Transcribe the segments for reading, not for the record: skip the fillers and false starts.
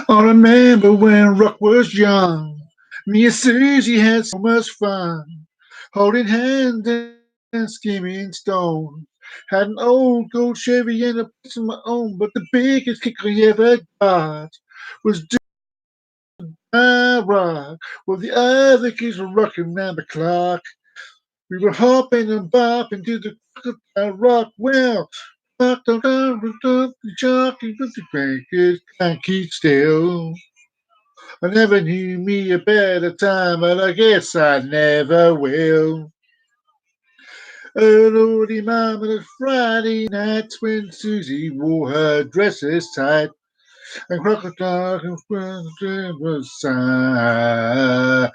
I remember when Rock was young. Me and Susie had so much fun, holding hands and skimming stone. Had an old gold Chevy and a place of my own, but the biggest kick I ever got was rock, while the other kids were rocking round the clock. We were hopping and bopping to the crocodile rock. Well, the jockey with the crankers can't keep still. I never knew me a better time, but I guess I never will. Oh, Lordy Mama, it was Friday nights when Susie wore her dresses tight and crocodile and was I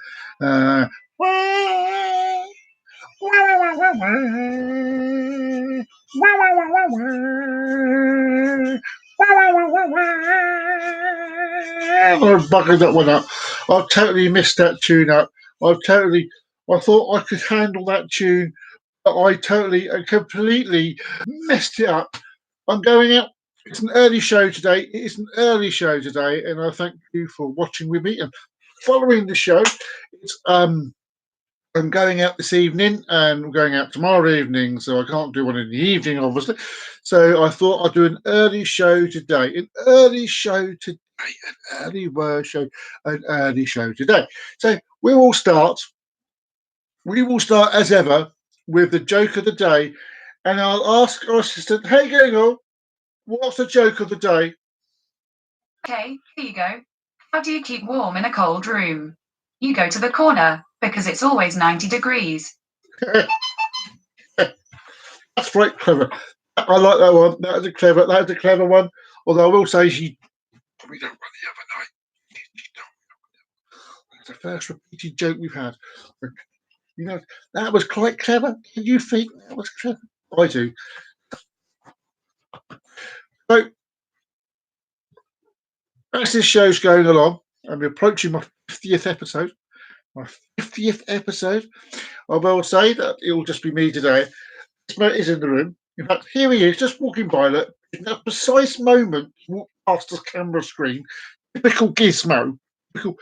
buckled that one up. I totally missed that tune up. I totally, I thought I could handle that tune, but I totally and completely messed it up. I'm going out. It's an early show today. It is an early show today, and I thank you for watching with me and following the show. It's I'm going out this evening and I'm going out tomorrow evening, so I can't do one in the evening, obviously. So I thought I'd do an early show today. An early show today. An early word show. An early show today. So we will start. We will start as ever with the joke of the day, and I'll ask our assistant, "Hey, Google, what's the joke of the day?" Okay, here you go. How do you keep warm in a cold room? You go to the corner because it's always 90 degrees. That's quite clever. I like that one. That was a clever. That was a clever one. Although I will say she probably don't run the other night. That's the first repeated joke we've had. You know, that was quite clever. Did you think that was clever? I do. So as this show's going along, I'm approaching my 50th episode. My 50th episode. I will say that it will just be me today. This is in the room. In fact, here he is, just walking by. Look, in that precise moment, he walked past the camera screen. Typical gizmo. Typical.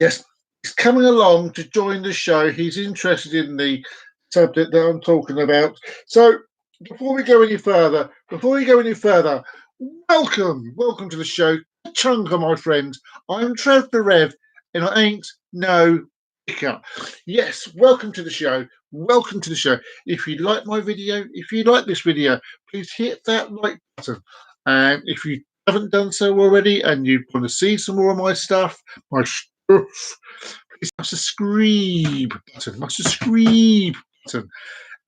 Yes, he's coming along to join the show. He's interested in the subject that I'm talking about. So, before we go any further, welcome to the show, Chunga, my friend. I'm Trev the Rev, and I ain't no picker. Yes, welcome to the show. Welcome to the show. If you like my video, if you like this video, please hit that like button. And if you haven't done so already and you want to see some more of my stuff, my stuff, please subscribe button.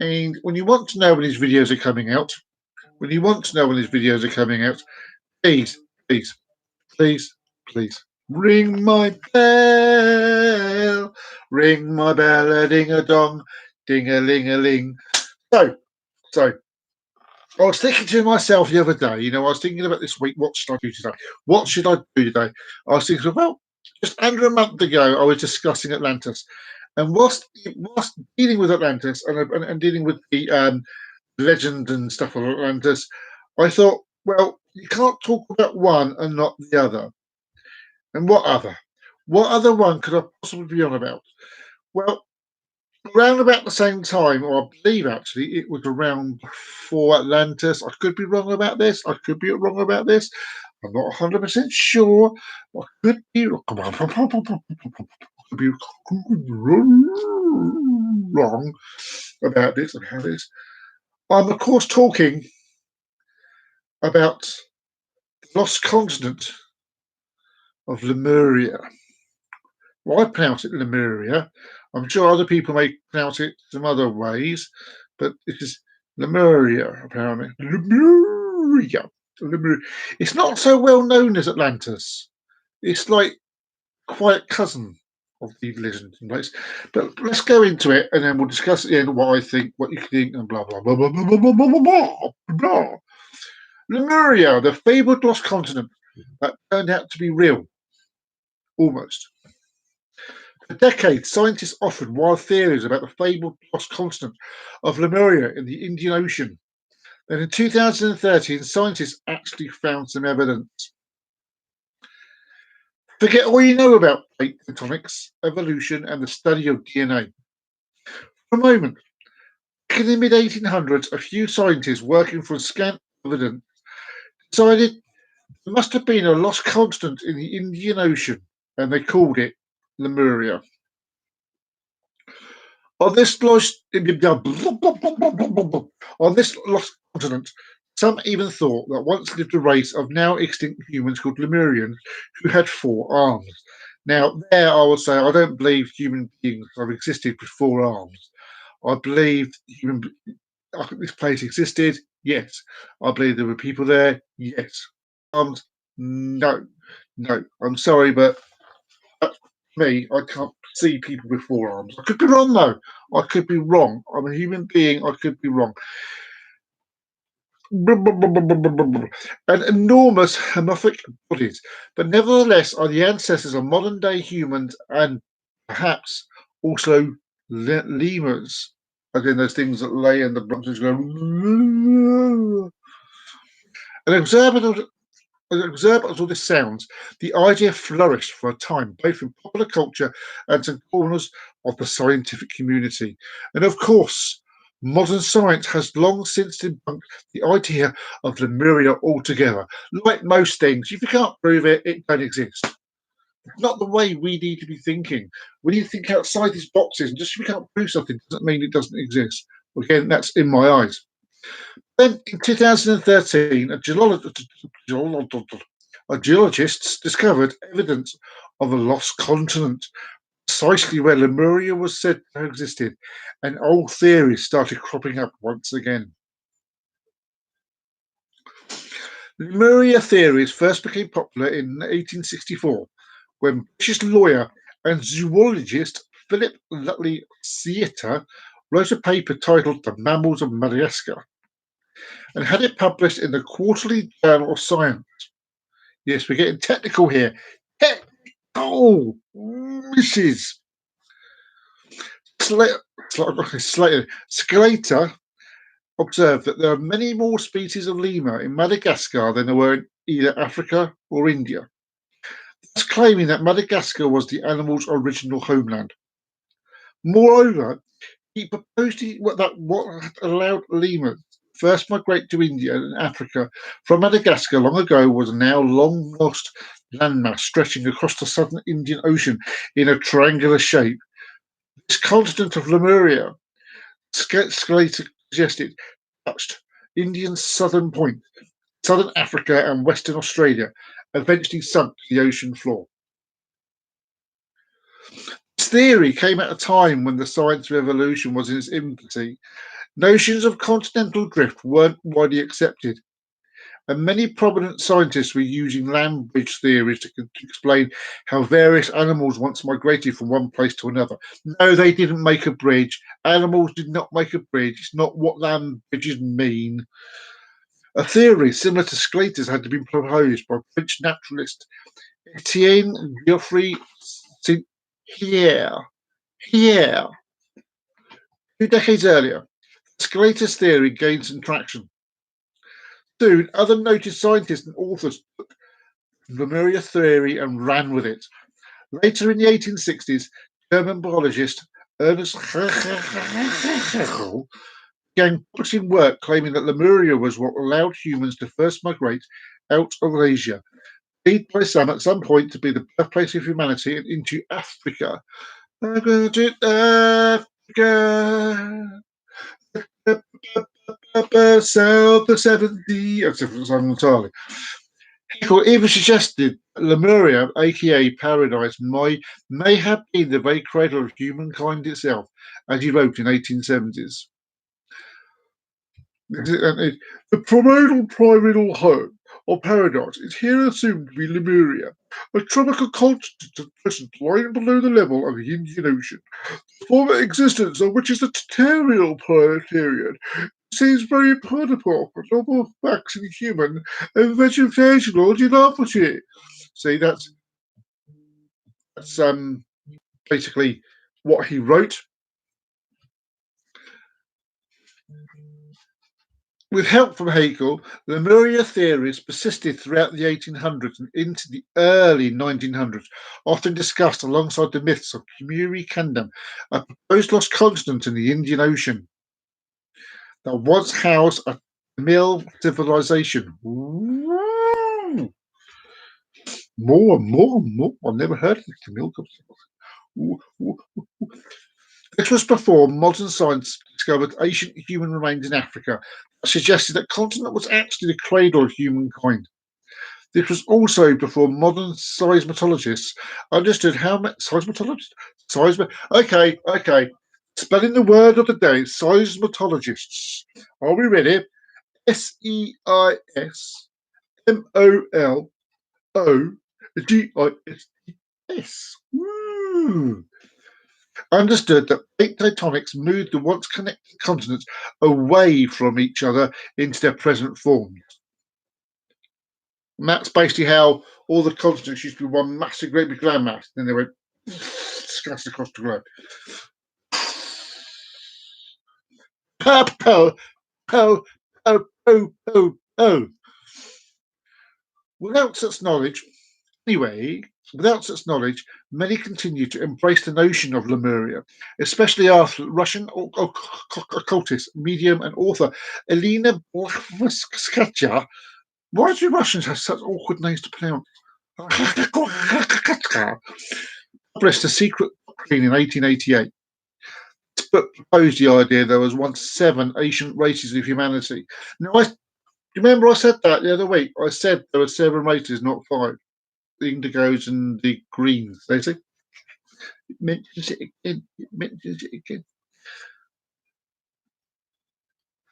And when you want to know when these videos are coming out, please, please, please, please ring my bell, a ding a dong, ding a ling a ling. So I was thinking to myself the other day, I was thinking about this week, what should I do today? What should I do today? I was thinking, well, just under a month ago, I was discussing Atlantis. And whilst dealing with Atlantis and dealing with the legend and stuff of Atlantis, I thought, well, you can't talk about one and not the other. And what other? What other one could I possibly be on about? Well, around about the same time, or I believe actually it was around before Atlantis. I could be wrong about this. I'm not 100% sure. I could be wrong about this and how this. I'm of course talking about the lost continent of Lemuria. Well, I pronounce it Lemuria. I'm sure other people may pronounce it some other ways, but it is Lemuria, apparently. Lemuria. Lemuria. It's not so well known as Atlantis. It's like quite a cousin of the legend in place. But let's go into it and then we'll discuss at the end what I think, what you think, and blah blah blah blah blah blah blah blah blah blah. Lemuria, the fabled lost continent that turned out to be real. Almost. For decades, scientists offered wild theories about the fabled lost continent of Lemuria in the Indian Ocean. Then in 2013, scientists actually found some evidence. Forget all you know about plate tectonics, evolution, and the study of DNA. For a moment, back in the mid 1800s, a few scientists working from scant evidence decided there must have been a lost continent in the Indian Ocean, and they called it Lemuria. On this lost continent, some even thought that once lived a race of now extinct humans called Lemurians who had 4 arms. Now, there I would say I don't believe human beings have existed with 4 arms. I believe this place existed. Yes. I believe there were people there. Yes. Arms? No. No. I'm sorry, but me, I can't see people with 4 arms. I could be wrong though. I could be wrong. I'm a human being. I could be wrong. And enormous homorphic bodies, but nevertheless are the ancestors of modern day humans and perhaps also lemurs, as in those things that lay in the branches go. An observer As absurd as all this sounds, the idea flourished for a time, both in popular culture and in corners of the scientific community. And of course, modern science has long since debunked the idea of Lemuria altogether. Like most things, if you can't prove it, it don't exist. It's not the way we need to be thinking. We need to think outside these boxes, and just because we can't prove something doesn't mean it doesn't exist. Again, that's in my eyes. Then in 2013, geologists discovered evidence of a lost continent, precisely where Lemuria was said to have existed, and old theories started cropping up once again. Lemuria theories first became popular in 1864 when British lawyer and zoologist Philip Lutley Seater wrote a paper titled The Mammals of Madagascar and had it published in the Quarterly Journal of Science. Yes, we're getting technical here. Technical, Mrs. Sclater observed that there are many more species of lemur in Madagascar than there were in either Africa or India, thus claiming that Madagascar was the animal's original homeland. Moreover, he proposed that what had allowed lemurs first migrate to India and Africa from Madagascar long ago was a now long lost landmass stretching across the southern Indian Ocean in a triangular shape. This continent of Lemuria, Sclater suggested, touched India's southern point, southern Africa, and western Australia, eventually sunk to the ocean floor. This theory came at a time when the science revolution was in its infancy. Notions of continental drift weren't widely accepted, and many prominent scientists were using land bridge theories to explain how various animals once migrated from one place to another. No, they didn't make a bridge. Animals did not make a bridge. It's not what land bridges mean. A theory similar to Sclater's had been proposed by French naturalist Etienne Geoffroy St. Hilaire. 2 decades earlier, Sclater's theory gained some traction. Soon, other noted scientists and authors took the Lemuria theory and ran with it. Later in the 1860s, German biologist Ernst Haeckel began publishing work claiming that Lemuria was what allowed humans to first migrate out of Asia, believed by some at some point to be the birthplace of humanity and into Africa. Africa. South of 70. I'm entirely. Haeckel even suggested that Lemuria, aka Paradise, may have been the very cradle of humankind itself, as he wrote in 1870s. The primordial home or paradise is here assumed to be Lemuria, a tropical continent lying below the level of the Indian Ocean. The former existence of which is the Terrestrial period seems very probable for normal facts in human and vegetation or geology. See, that's basically what he wrote. With help from Hegel, lemuria theories persisted throughout the 1800s and into the early 1900s, often discussed alongside the myths of Kumiri Kingdom, a proposed lost continent in the Indian Ocean that once housed a Tamil civilization. Ooh, more and more and more. I've never heard of the Tamil civilization. This was before modern science discovered ancient human remains in Africa, suggested that continent was actually the cradle of humankind. This was also before modern seismologists understood how much seismologists. Okay. Spelling the word of the day: seismologists. Are we ready? SEISMOLOGISTS. Woo! Understood that plate tectonics moved the once connected continents away from each other into their present forms. And that's basically how all the continents used to be one massive great big landmass. Then they went scattered across the globe. Po, po, po, po, po, po, po. Without such knowledge, without such knowledge, many continue to embrace the notion of Lemuria, especially after Russian occultist, medium, and author Elena Blavatsky. Why do Russians have such awkward names to pronounce? Published The Secret Doctrine in 1888. This book proposed the idea there was once 7 ancient races of humanity. Now, remember I said that the other week? I said there were 7 races, not 5. The indigos and the greens. They say it mentions it again. It mentions it again.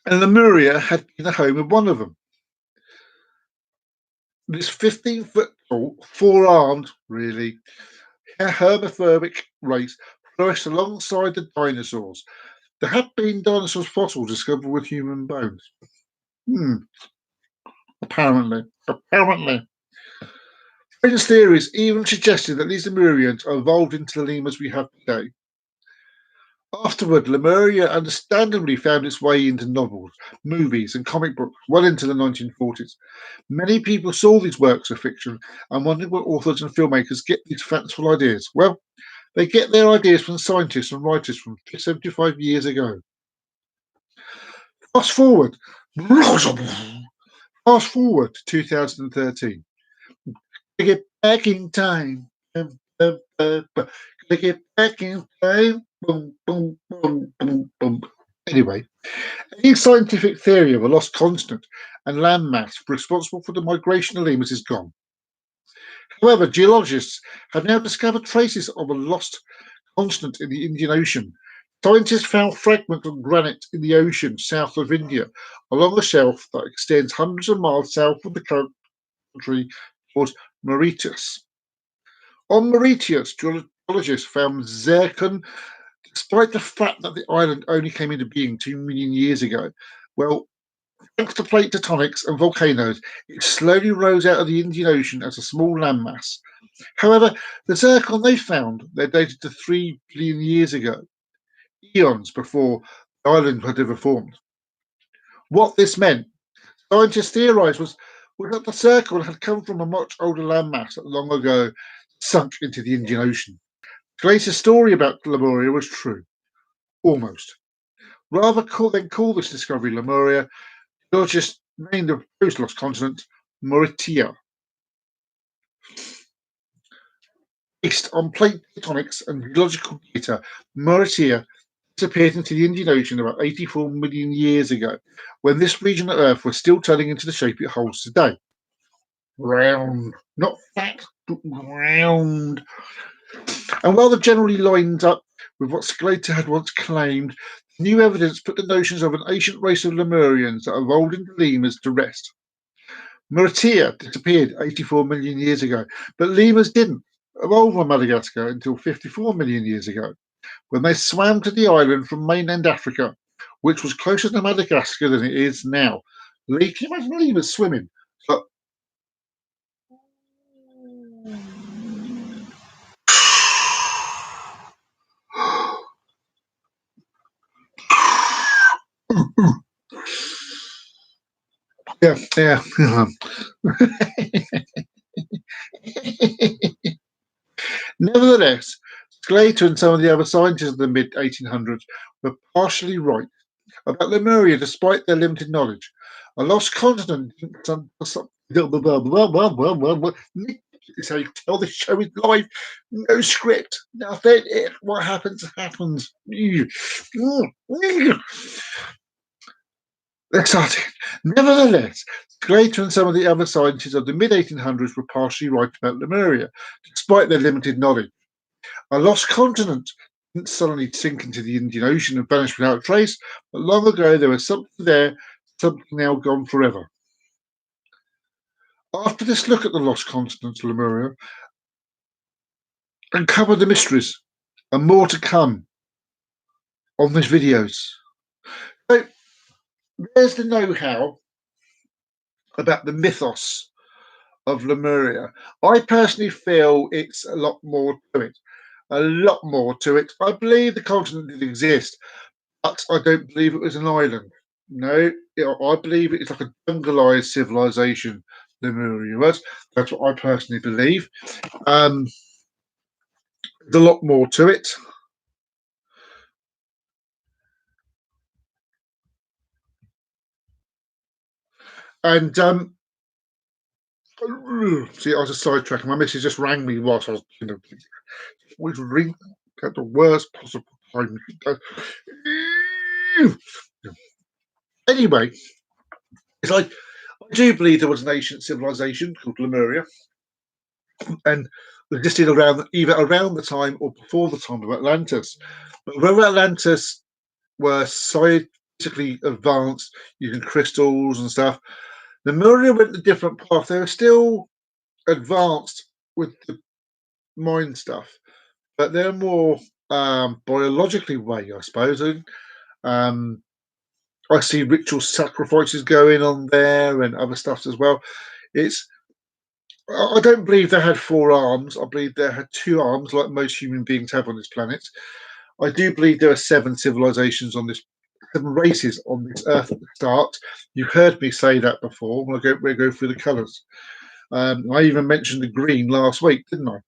And Lemuria had been the home of one of them. This 15-foot tall, 4-armed, really, hermaphroditic race flourished alongside the dinosaurs. There have been dinosaurs fossils discovered with human bones. Apparently. Various theories even suggested that these Lemurians evolved into the lemurs we have today. Afterward, Lemuria understandably found its way into novels, movies, and comic books well into the 1940s. Many people saw these works of fiction and wondered where authors and filmmakers get these fanciful ideas. Well, they get their ideas from scientists and writers from 75 years ago. Fast forward. Fast forward to 2013. Get back in time. Get back in time. Boom, boom, boom, boom, boom. Anyway, any scientific theory of a lost continent and landmass responsible for the migration of lemurs is gone. However, geologists have now discovered traces of a lost continent in the Indian Ocean. Scientists found fragments of granite in the ocean south of India, along a shelf that extends hundreds of miles south of the country towards Mauritius. On Mauritius, geologists found zircon, despite the fact that the island only came into being 2 million years ago. Well, thanks to plate tectonics and volcanoes, it slowly rose out of the Indian Ocean as a small landmass. However, the zircon they found, they're dated to 3 billion years ago, eons before the island had ever formed. What this meant, scientists theorized, was that the zircon had come from a much older landmass that long ago sunk into the Indian Ocean. The latest story about Lemuria was true, almost. Rather than call this discovery Lemuria, geologists named the proposed lost continent Mauritius. Based on plate tectonics and geological data, Mauritius disappeared into the Indian Ocean about 84 million years ago, when this region of Earth was still turning into the shape it holds today. Round, not flat, but round. And while the generally lines up with what Sclater had once claimed, new evidence put the notions of an ancient race of Lemurians that evolved into lemurs to rest. Mauritius disappeared 84 million years ago, but lemurs didn't evolve on Madagascar until 54 million years ago, when they swam to the island from mainland Africa, which was closer to Madagascar than it is now. Can you imagine lemurs swimming? But Yeah. Nevertheless, Sclater and some of the other scientists of the mid 1800s were partially right about Lemuria despite their limited knowledge. A lost continent is how you tell the show is live, no script, nothing. What happens, happens. Exciting. Nevertheless, Sclater and some of the other scientists of the mid 1800s were partially right about Lemuria, despite their limited knowledge. A lost continent didn't suddenly sink into the Indian Ocean and vanish without trace, but long ago there was something there, something now gone forever. After this look at the lost continent, Lemuria, uncover the mysteries and more to come on these videos. So there's the know-how about the mythos of Lemuria. I personally feel it's a lot more to it. A lot more to it. I believe the continent did exist, but I don't believe it was an island. No, I believe it's like a jungleized civilization. Lemuria was. That's what I personally believe. There's a lot more to it. And see, I was just sidetracking. My missus just rang me whilst I was, always ring at the worst possible time. Anyway, it's like I do believe there was an ancient civilization called Lemuria, and it existed around either around the time or before the time of Atlantis. But whether Atlantis were scientifically advanced using crystals and stuff, Lemuria went a different path. They were still advanced with the mind stuff, but they're more biologically way, I suppose. Um, I see ritual sacrifices going on there and other stuff as well. It's I don't believe they had four arms. I believe they had two arms, like most human beings have on this planet. I do believe there are seven civilizations on this, seven races on this earth at the start. You've heard me say that before when we go through the colours. I even mentioned the green last week, didn't I?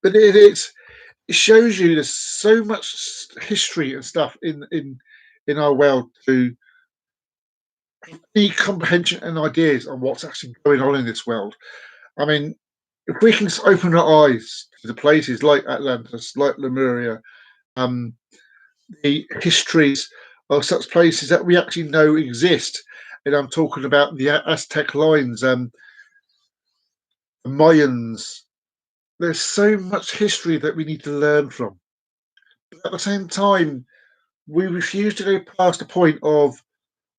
But it shows you there's so much history and stuff in our world to need comprehension and ideas on what's actually going on in this world. I mean, if we can open our eyes to the places like Atlantis, like Lemuria, um, the histories of such places that we actually know exist, and I'm talking about the Aztec lines, the Mayans. There's so much history that we need to learn from. But at the same time, we refuse to go past the point of,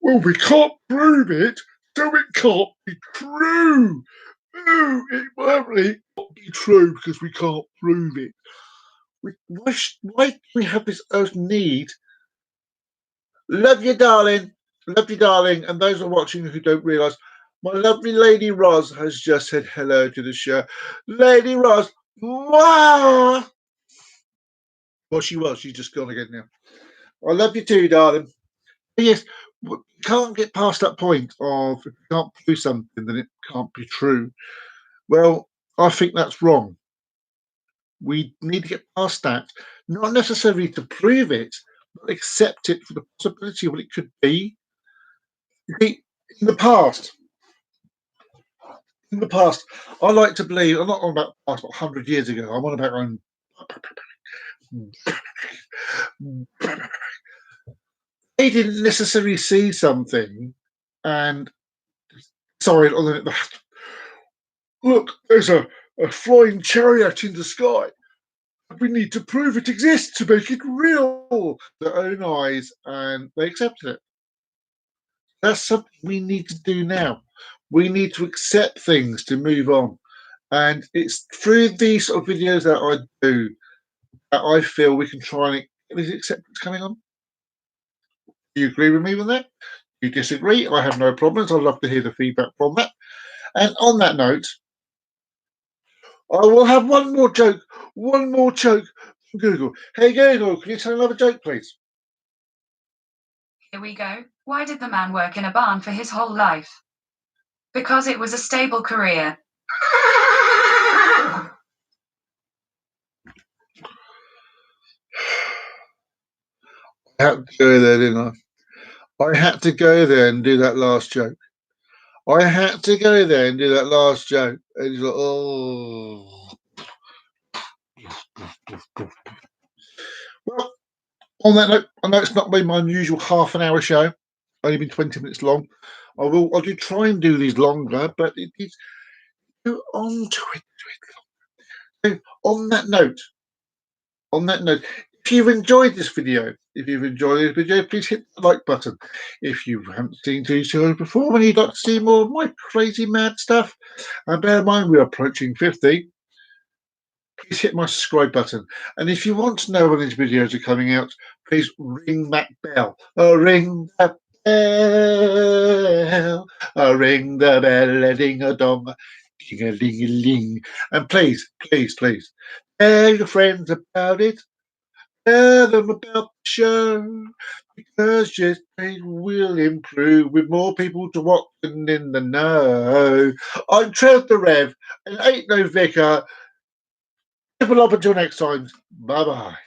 well, we can't prove it, so it can't be true. No, it really can't be true because we can't prove it. Why do we have this urgent need? Love you, darling. Love you, darling. And those who are watching who don't realise, my lovely Lady Roz has just said hello to the show. Lady Roz, wow! Well, she was. She's just gone again now. I love you too, darling. But yes, we can't get past that point of if you can't prove something, then it can't be true. Well, I think that's wrong. We need to get past that, not necessarily to prove it, but accept it for the possibility of what it could be. In the past, in the past, I like to believe. I'm not on about past, but 100 years ago. I'm on about they didn't necessarily see something, and sorry, look, there's a flying chariot in the sky. We need to prove it exists to make it real. Their own eyes, and they accepted it. That's something we need to do now. We need to accept things to move on. And it's through these sort of videos that I do that I feel we can try and get this acceptance coming on. Do you agree with me with that? Do you disagree? I have no problems. I'd love to hear the feedback from that. And on that note, I will have one more joke. One more joke from Google. Hey Google, can you tell another joke, please? Here we go. Why did the man work in a barn for his whole life? Because it was a stable career. I had to go there, didn't I? I had to go there and do that last joke. I had to go there and do that last joke. And he's like, oh. Well, on that note, I know it's not been my usual half an hour show. Only been 20 minutes long. I do try and do these longer, but it is go on to it. So on that note, if you've enjoyed this video, please hit the like button. If you haven't seen these shows before and you'd like to see more of my crazy mad stuff, and bear in mind we're approaching 50, please hit my subscribe button. And if you want to know when these videos are coming out, please ring that bell. Ring the bell. Ring the bell, ding a dong, ding a ling a ling. And please, please, please, tell your friends about it. Tell them about the show, because just they will improve with more people to watch and in the know. I'm Trev the Rev, and ain't no vicar. Up until next time. Bye bye.